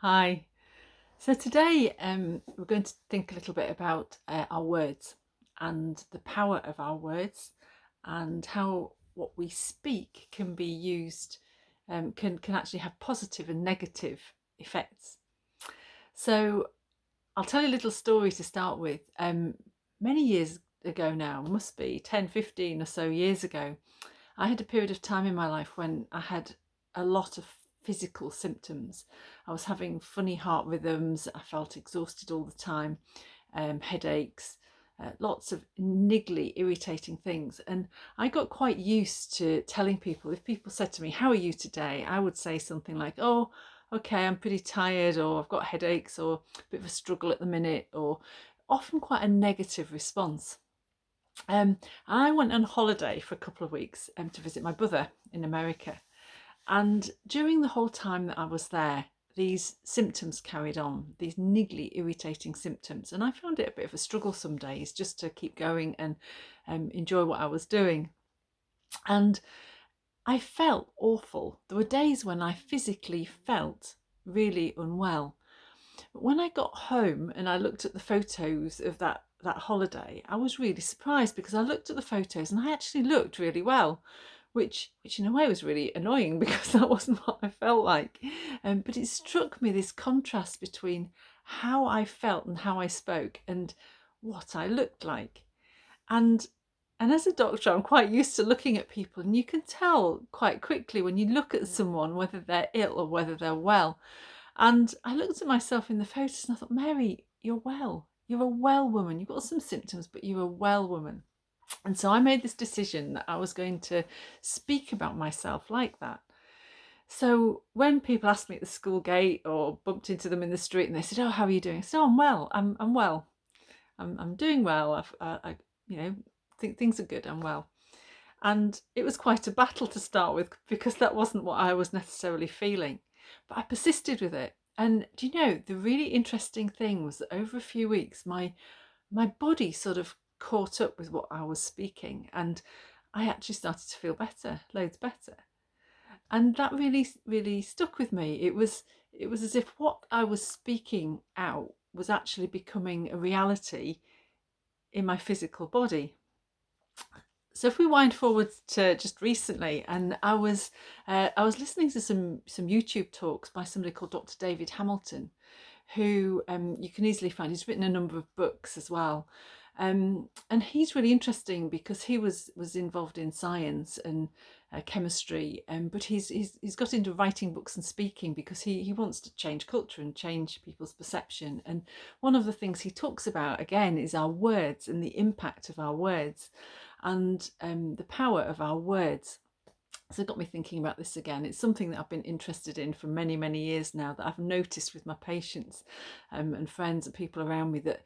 Hi. So today we're going to think a little bit about our words and the power of our words and how what we speak can be used, can actually have positive and negative effects. So I'll tell you a little story to start with. Many years ago now, must be 10, 15 or so years ago, I had a period of time in my life when I had a lot of physical symptoms. I was having funny heart rhythms. I felt exhausted all the time, headaches, lots of niggly, irritating things. And I got quite used to telling people, if people said to me, "How are you today?" I would say something like, "Oh, okay, I'm pretty tired," or "I've got headaches," or "a bit of a struggle at the minute," or often quite a negative response. I went on holiday for a couple of weeks to visit my brother in America. And during the whole time that I was there, these symptoms carried on, these niggly, irritating symptoms. And I found it a bit of a struggle some days just to keep going and enjoy what I was doing. And I felt awful. There were days when I physically felt really unwell. But when I got home and I looked at the photos of that holiday, I was really surprised because I looked at the photos and I actually looked really well, which in a way was really annoying because that wasn't what I felt like. But it struck me this contrast between how I felt and how I spoke and what I looked like. And and as a doctor, I'm quite used to looking at people, and you can tell quite quickly when you look at someone whether they're ill or whether they're well. And I looked at myself in the photos and I thought, "Mary, you're well. You're a well woman. You've got some symptoms, but you're a well woman." And so I made this decision that I was going to speak about myself like that. So when people asked me at the school gate or bumped into them in the street and they said, "Oh, how are you doing?" I said, "Oh, I'm well. I'm well. I'm doing well. I you know think things are good. I'm well." And it was quite a battle to start with because that wasn't what I was necessarily feeling. But I persisted with it. And do you know, the really interesting thing was that over a few weeks, my body sort of caught up with what I was speaking, and I actually started to feel better, loads better. And that really, really stuck with me. It was as if what I was speaking out was actually becoming a reality in my physical body. So if we wind forward to just recently, and I was listening to some YouTube talks by somebody called Dr. David Hamilton, who you can easily find. He's written a number of books as well, and he's really interesting because he was involved in science and chemistry, but he's got into writing books and speaking because he wants to change culture and change people's perception. And one of the things he talks about again is our words and the impact of our words and the power of our words. So it got me thinking about this again. It's something that I've been interested in for many, many years now, that I've noticed with my patients and friends and people around me, that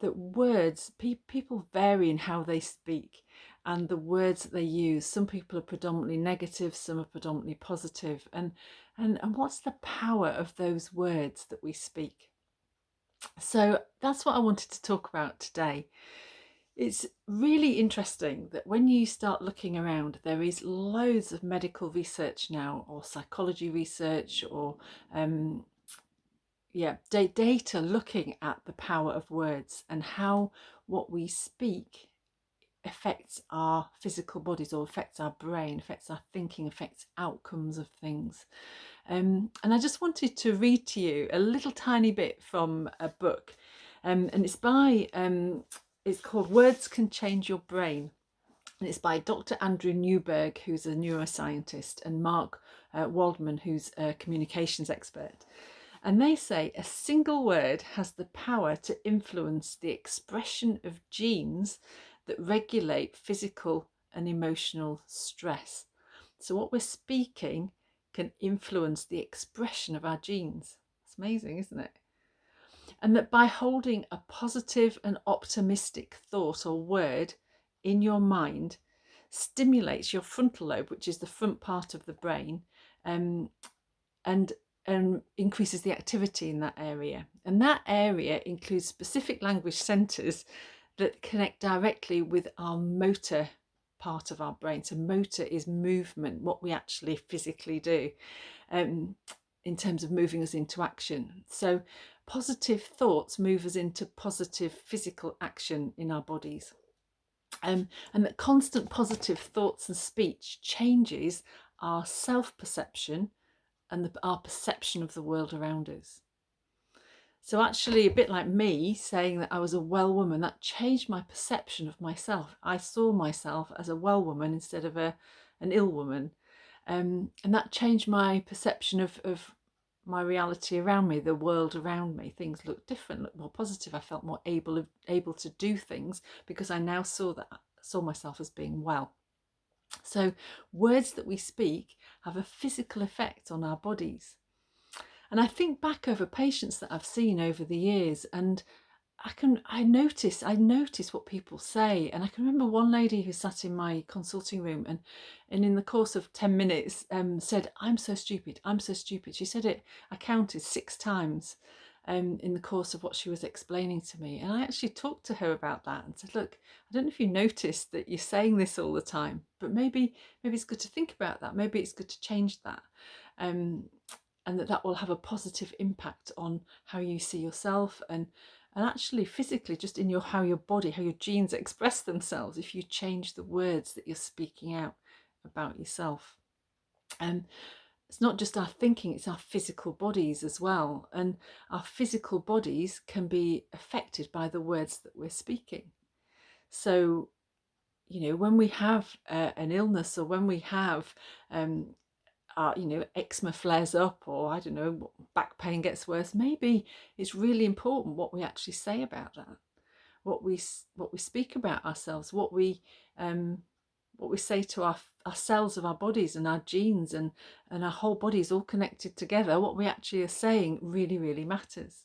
words, people vary in how they speak and the words that they use. Some people are predominantly negative, some are predominantly positive. And what's the power of those words that we speak? So that's what I wanted to talk about today. It's really interesting that when you start looking around, there is loads of medical research now, or psychology research, or data looking at the power of words and how what we speak affects our physical bodies, or affects our brain, affects our thinking, affects outcomes of things. And I just wanted to read to you a little tiny bit from a book, and it's called Words Can Change Your Brain. And it's by Dr. Andrew Newberg, who's a neuroscientist, and Mark Waldman, who's a communications expert. And they say a single word has the power to influence the expression of genes that regulate physical and emotional stress. So, what we're speaking can influence the expression of our genes. It's amazing, isn't it? And that by holding a positive and optimistic thought or word in your mind stimulates your frontal lobe, which is the front part of the brain, um, and increases the activity in that area. And that area includes specific language centres that connect directly with our motor part of our brain. So motor is movement, what we actually physically do. Um, in terms of moving us into action. So positive thoughts move us into positive physical action in our bodies. And that constant positive thoughts and speech changes our self-perception and our perception of the world around us. So actually, a bit like me saying that I was a well woman, that changed my perception of myself. I saw myself as a well woman instead of an ill woman. And that changed my perception of my reality around me, the world around me. Things looked different, looked more positive. I felt more able to do things because I now saw myself as being well. So words that we speak have a physical effect on our bodies. And I think back over patients that I've seen over the years, and I notice what people say. And I can remember one lady who sat in my consulting room and in the course of 10 minutes said, I'm so stupid, I'm so stupid. She said it, I counted 6 times in the course of what she was explaining to me. And I actually talked to her about that and said, look, I don't know if you noticed that you're saying this all the time, but maybe it's good to think about that. Maybe it's good to change that. And that will have a positive impact on how you see yourself and actually physically just in how your body, how your genes express themselves if you change the words that you're speaking out about yourself. And it's not just our thinking, it's our physical bodies as well. And our physical bodies can be affected by the words that we're speaking. So, when we have an illness or when we have eczema flares up, or I don't know, back pain gets worse, maybe it's really important what we actually say about that, what we speak about ourselves, what we say to our cells of our bodies and our genes and our whole body is all connected together. What we actually are saying really, really matters.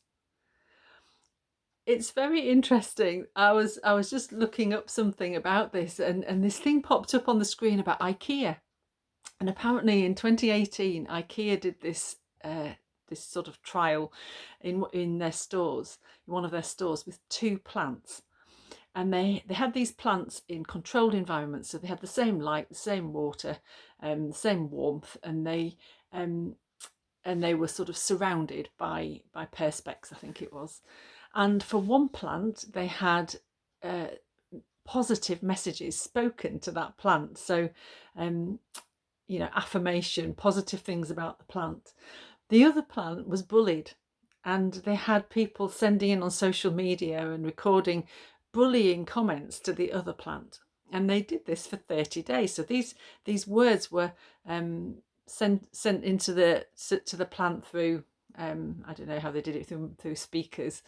It's very interesting. I was just looking up something about this, and this thing popped up on the screen about IKEA. And apparently in 2018, IKEA did this sort of trial in their stores, in one of their stores, with 2 plants. And they had these plants in controlled environments, so they had the same light, the same water, the same warmth, and they were sort of surrounded by perspex, I think it was. And for one plant, they had positive messages spoken to that plant. So affirmation, positive things about the plant. The other plant was bullied, and they had people sending in on social media and recording bullying comments to the other plant. And they did this for 30 days. So these words were sent into to the plant through I don't know how they did it, through speakers.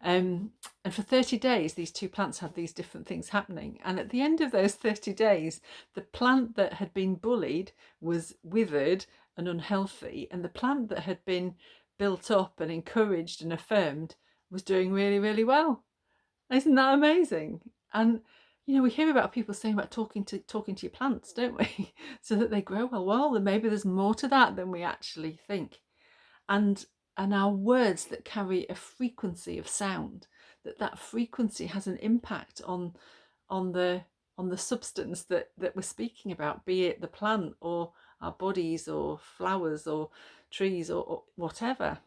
And for 30 days, these 2 plants had these different things happening. And at the end of those 30 days, the plant that had been bullied was withered and unhealthy. And the plant that had been built up and encouraged and affirmed was doing really, really well. Isn't that amazing? And we hear about people saying about talking to your plants, don't we? So that they grow well. Well, then maybe there's more to that than we actually think. And our words that carry a frequency of sound, that frequency has an impact on the substance that we're speaking about, be it the plant or our bodies or flowers or trees or whatever.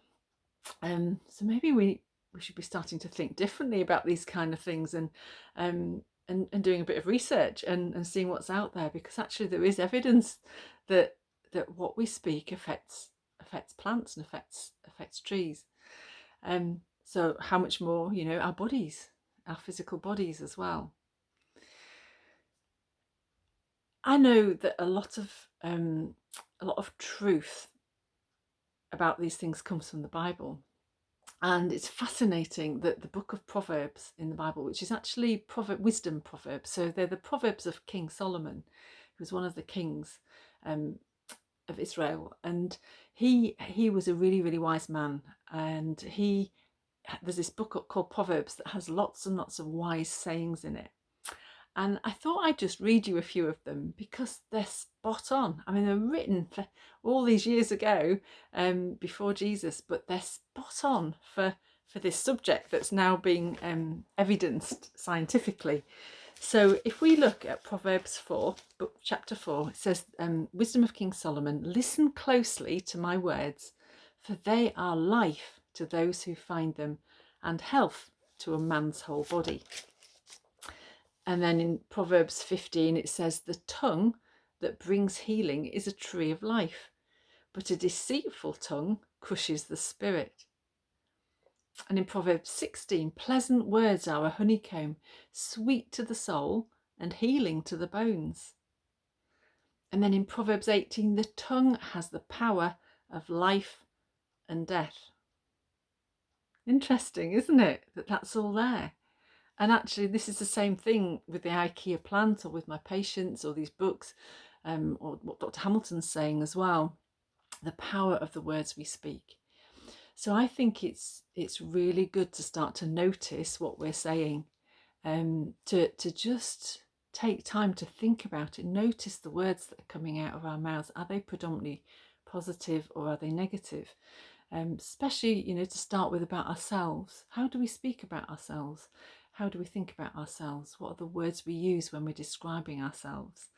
So maybe we should be starting to think differently about these kind of things and doing a bit of research and seeing what's out there, because actually there is evidence that what we speak affects plants and affects trees. So how much more, our bodies, our physical bodies as well. I know that a lot of truth about these things comes from the Bible. And it's fascinating that the book of Proverbs in the Bible, which is actually wisdom proverbs, so they're the Proverbs of King Solomon, who was one of the kings of Israel, and he was a really, really wise man, and there's this book called Proverbs that has lots and lots of wise sayings in it. And I thought I'd just read you a few of them because they're spot on. I mean, they're written for all these years ago, before Jesus, but they're spot on for this subject that's now being evidenced scientifically. So if we look at Proverbs 4, chapter 4, it says, Wisdom of King Solomon, listen closely to my words, for they are life to those who find them, and health to a man's whole body. And then in Proverbs 15 it says, the tongue that brings healing is a tree of life, but a deceitful tongue crushes the spirit. And in Proverbs 16, pleasant words are a honeycomb, sweet to the soul and healing to the bones. And then in Proverbs 18, the tongue has the power of life and death. Interesting, isn't it? That's all there. And actually, this is the same thing with the IKEA plant, or with my patients, or these books, or what Dr. Hamilton's saying as well, the power of the words we speak. So I think it's really good to start to notice what we're saying, to just take time to think about it. Notice the words that are coming out of our mouths. Are they predominantly positive or are they negative? Especially, to start with, about ourselves. How do we speak about ourselves? How do we think about ourselves? What are the words we use when we're describing ourselves?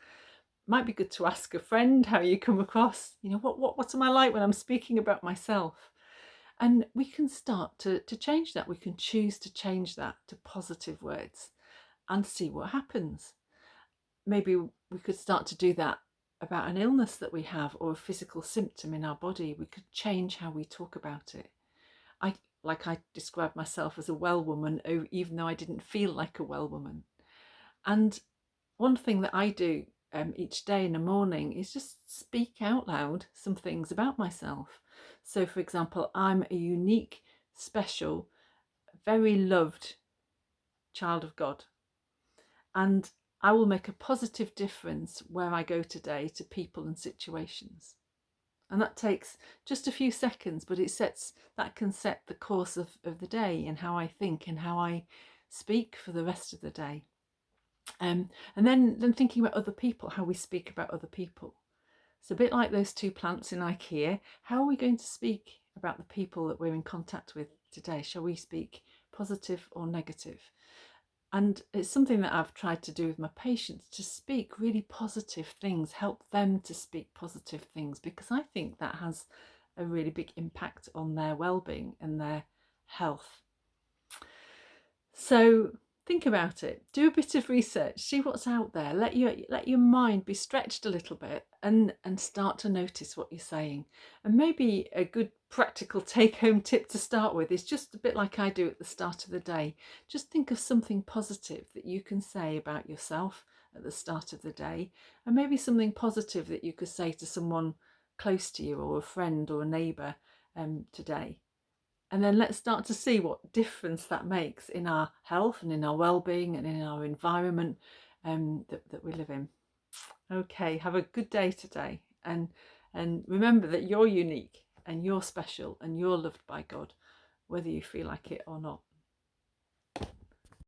Might be good to ask a friend how you come across. What am I like when I'm speaking about myself? And we can start to change that. We can choose to change that to positive words and see what happens. Maybe we could start to do that about an illness that we have, or a physical symptom in our body. We could change how we talk about it. I described myself as a well woman, even though I didn't feel like a well woman. And one thing that I do each day in the morning is just speak out loud some things about myself. So, for example, I'm a unique, special, very loved child of God. And I will make a positive difference where I go today to people and situations. And that takes just a few seconds, but that can set the course of the day, and how I think and how I speak for the rest of the day. And then thinking about other people, how we speak about other people. It's a bit like those two plants in IKEA. How are we going to speak about the people that we're in contact with today? Shall we speak positive or negative? And it's something that I've tried to do with my patients, to speak really positive things, help them to speak positive things, because I think that has a really big impact on their well-being and their health. So think about it, do a bit of research, see what's out there, let your mind be stretched a little bit, and start to notice what you're saying. And maybe a good practical take-home tip to start with is just a bit like I do at the start of the day. Just think of something positive that you can say about yourself at the start of the day, and maybe something positive that you could say to someone close to you, or a friend or a neighbour today. And then let's start to see what difference that makes in our health and in our well-being and in our environment that we live in. Okay, have a good day today, and remember that you're unique and you're special and you're loved by God, whether you feel like it or not.